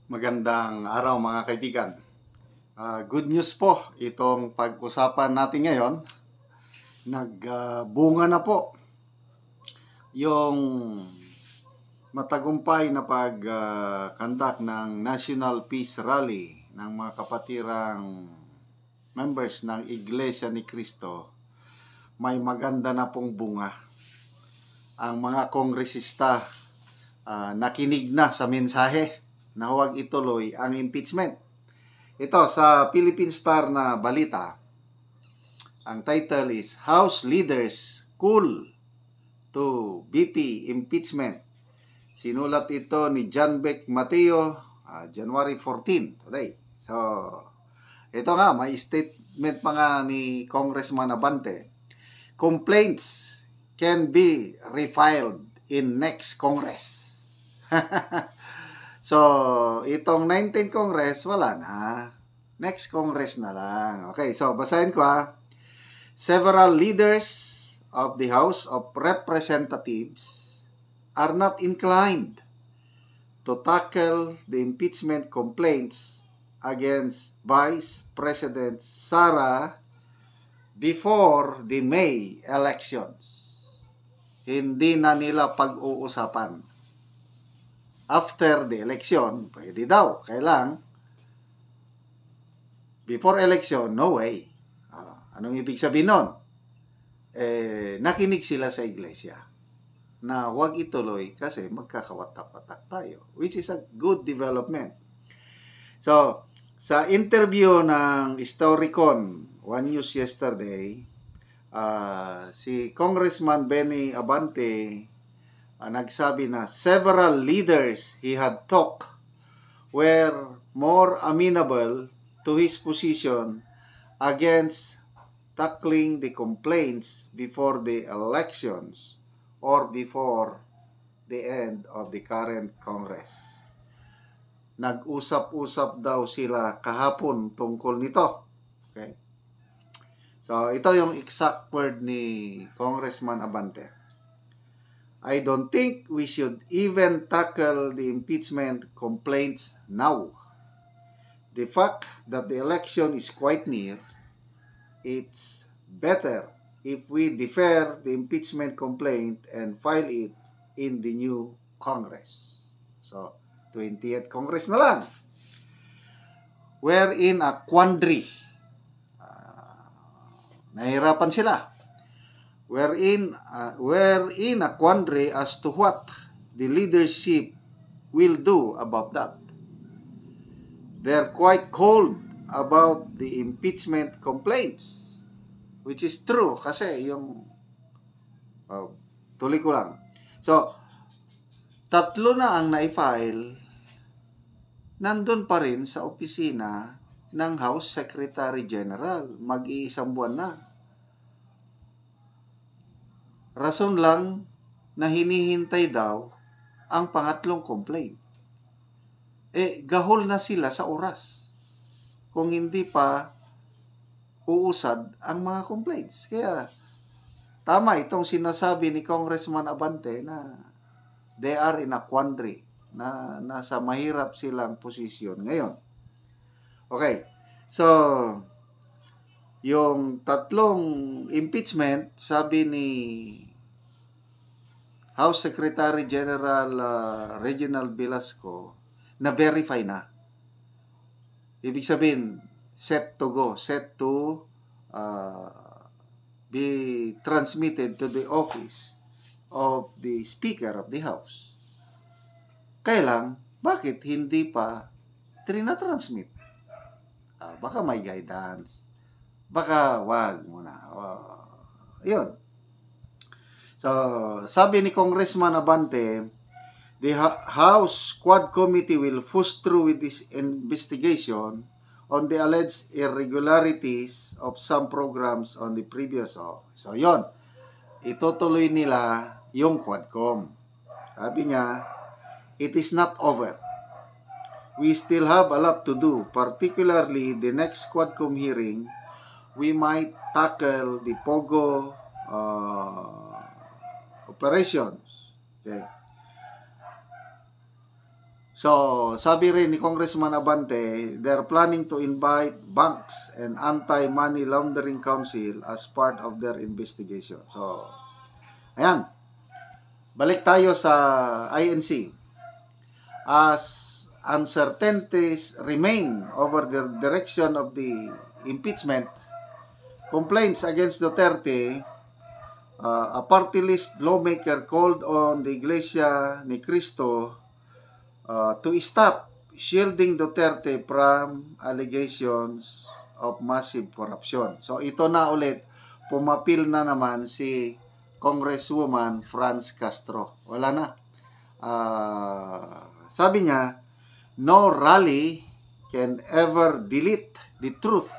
Magandang araw mga kaibigan. Good news po itong pag-usapan natin ngayon. Nagbunga na po yung matagumpay na pag-conduct ng National Peace Rally ng mga kapatirang members ng Iglesia ni Cristo. May maganda na pong bunga. Ang mga kongresista nakinig na sa mensahe na huwag ituloy ang impeachment. Ito sa Philippine Star na balita. Ang title is House Leaders Cool to BP Impeachment. Sinulat ito ni John Beck Mateo, January 14 today. So, ito nga, may statement pa nga ni Congressman Abante. Complaints can be refiled in next Congress. So, itong 19th Congress, wala na. Next Congress na lang. Okay, so basahin ko ha. Several leaders of the House of Representatives are not inclined to tackle the impeachment complaints against Vice President Sara before the May elections. Hindi na nila pag-uusapan. After the election, pwede daw. Kailang, before election, no way. Anong ibig sabihin nun? Nakinig sila sa iglesia na huwag ituloy kasi magkakawatak-watak tayo, which is a good development. So, sa interview ng Historicon, One News yesterday, si Congressman Benny Abante nagsabi na several leaders he had talked were more amenable to his position against tackling the complaints before the elections or before the end of the current Congress. Nag-usap-usap daw sila kahapon tungkol nito. Okay? So, ito yung exact word ni Congressman Abante. I don't think we should even tackle the impeachment complaints now. The fact that the election is quite near, it's better if we defer the impeachment complaint and file it in the new Congress. So, 20th Congress na lang. We're in a quandary. Nahirapan sila. We're in a quandary as to what the leadership will do about that. They're quite cold about the impeachment complaints, which is true kasi yung tuloy ko lang. So, tatlo na ang na-file, nandun pa rin sa opisina ng House Secretary General. Mag-iisang buwan na. Rason lang na hinihintay daw ang pangatlong complaint. Gahol na sila sa oras kung hindi pa uusad ang mga complaints. Kaya, tama itong sinasabi ni Congressman Abante na they are in a quandary, na nasa mahirap silang posisyon ngayon. Okay, so, yung tatlong impeachment, sabi ni House Secretary General Reginald Velasco, na-verify na. Ibig sabihin, set to go, set to be transmitted to the office of the Speaker of the House. Kaya lang, bakit hindi pa trina-transmit? Baka may guidance. Baka wag muna. Yun. So, sabi ni Congressman Abante, the House Quad Committee will push through with this investigation on the alleged irregularities of some programs on the previous. So, yun. Itutuloy nila yung Quadcom. Sabi niya, it is not over. We still have a lot to do, particularly the next Quadcom hearing. We might tackle the POGO operations. Okay. So, sabi rin ni Congressman Abante, they're planning to invite banks and anti-money laundering council as part of their investigation. So, ayan. Balik tayo sa INC. As uncertainties remain over the direction of the impeachment, complaints against Duterte, a party list lawmaker called on the Iglesia ni Cristo to stop shielding Duterte from allegations of massive corruption. So ito na ulit, pumapil na naman si Congresswoman Franz Castro. Wala na. Sabi niya, no rally can ever delete the truth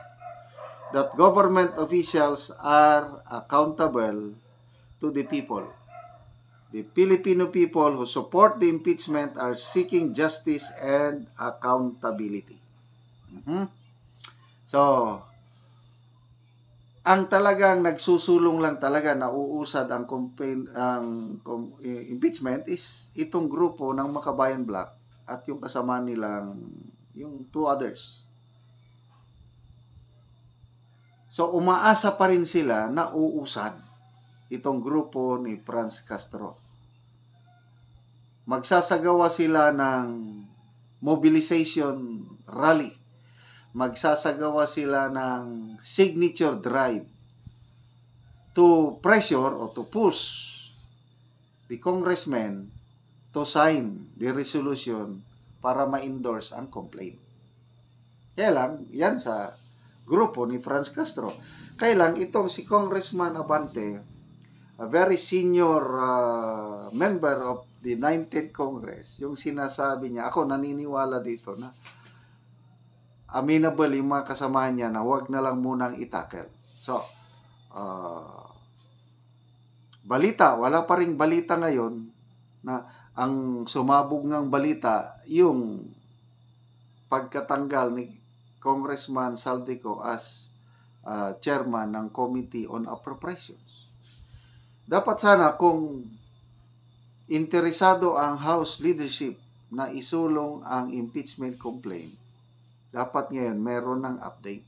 that government officials are accountable to the people. The Filipino people who support the impeachment are seeking justice and accountability. So, ang talagang nagsusulong lang talaga na uusad ang impeachment is itong grupo ng Makabayan Black at yung kasama nilang yung two others. So, umaasa pa rin sila na uusad itong grupo ni Franz Castro. Magsasagawa sila ng mobilization rally. Magsasagawa sila ng signature drive to pressure or to push the congressmen to sign the resolution para ma-endorse ang complaint. Kaya lang, yan sa grupo ni Franz Castro. Kaya lang, itong si Congressman Abante, a very senior member of the 19th Congress, yung sinasabi niya, ako naniniwala dito na amenable yung mga kasama niya na wag na lang munang itakel. So, balita, wala pa ring balita ngayon na ang sumabog ng balita yung pagkatanggal ni Congressman Saldico as chairman ng Committee on Appropriations. Dapat sana kung interesado ang House leadership na isulong ang impeachment complaint, dapat ngayon meron ng update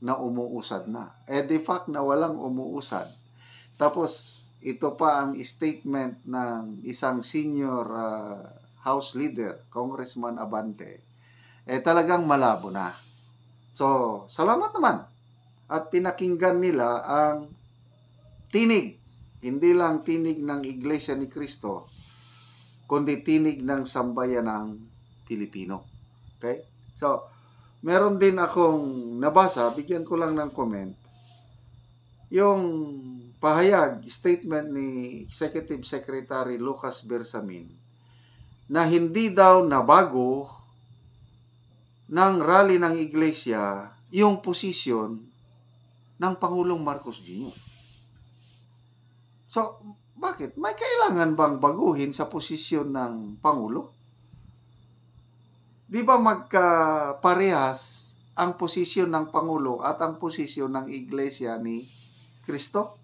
na umuusad na. The fact na walang umuusad, tapos ito pa ang statement ng isang senior House leader, Congressman Abante, talagang malabo na. So, salamat naman. At pinakinggan nila ang tinig, hindi lang tinig ng Iglesia ni Cristo, kundi tinig ng sambayanang Pilipino. Okay? So, meron din akong nabasa, bigyan ko lang ng comment, yung pahayag, statement ni Executive Secretary Lucas Bersamin, na hindi daw nabago ng rally ng Iglesia yung posisyon ng Pangulong Marcos Jr. So, bakit? May kailangan bang baguhin sa posisyon ng Pangulo? Di ba magkaparehas ang posisyon ng Pangulo at ang posisyon ng Iglesia ni Cristo?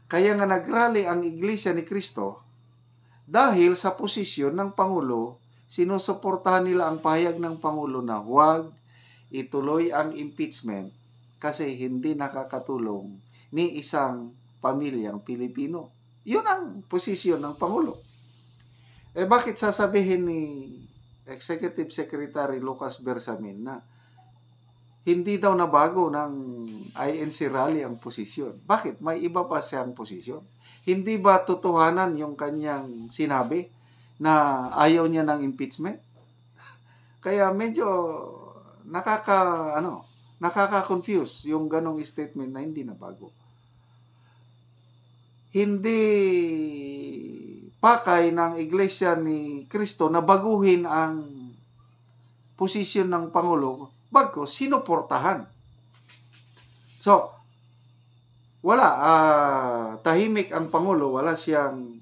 Kaya nga nagrally ang Iglesia ni Cristo dahil sa posisyon ng Pangulo, sinusuportahan nila ang pahayag ng Pangulo na huwag ituloy ang impeachment kasi hindi nakakatulong ni isang pamilyang Pilipino. Yun ang posisyon ng Pangulo. Bakit sasabihin ni Executive Secretary Lucas Bersamin na hindi daw nabago ng INC rally ang posisyon? Bakit? May iba pa siyang posisyon. Hindi ba totohanan yung kanyang sinabi na ayaw niya ng impeachment? Kaya medyo nakaka-confuse yung ganong statement na hindi nabago. Hindi pakay ng Iglesia ni Cristo na baguhin ang posisyon ng Pangulo, bagko sinuportahan. So, wala, tahimik ang Pangulo, wala siyang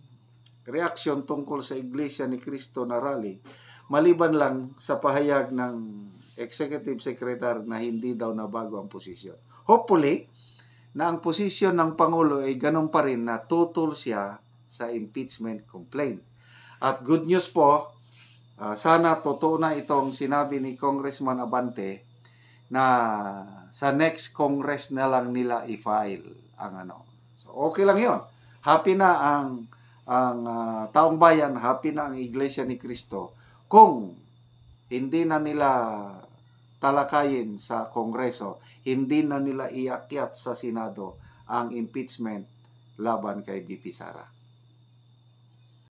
reaksyon tungkol sa Iglesia ni Cristo na rally, maliban lang sa pahayag ng Executive Secretary na hindi daw nabago ang posisyon. Hopefully, na ang posisyon ng Pangulo ay ganun pa rin na tutol siya sa impeachment complaint. At good news po, sana totoo na itong sinabi ni Congressman Abante na sa next Congress na lang nila i-file ang ano. So okay lang 'yon. Happy na ang taong bayan, happy na ang Iglesia ni Cristo kung hindi na nila talakayin sa Kongreso, hindi na nila iakyat sa Senado ang impeachment laban kay BP Sara.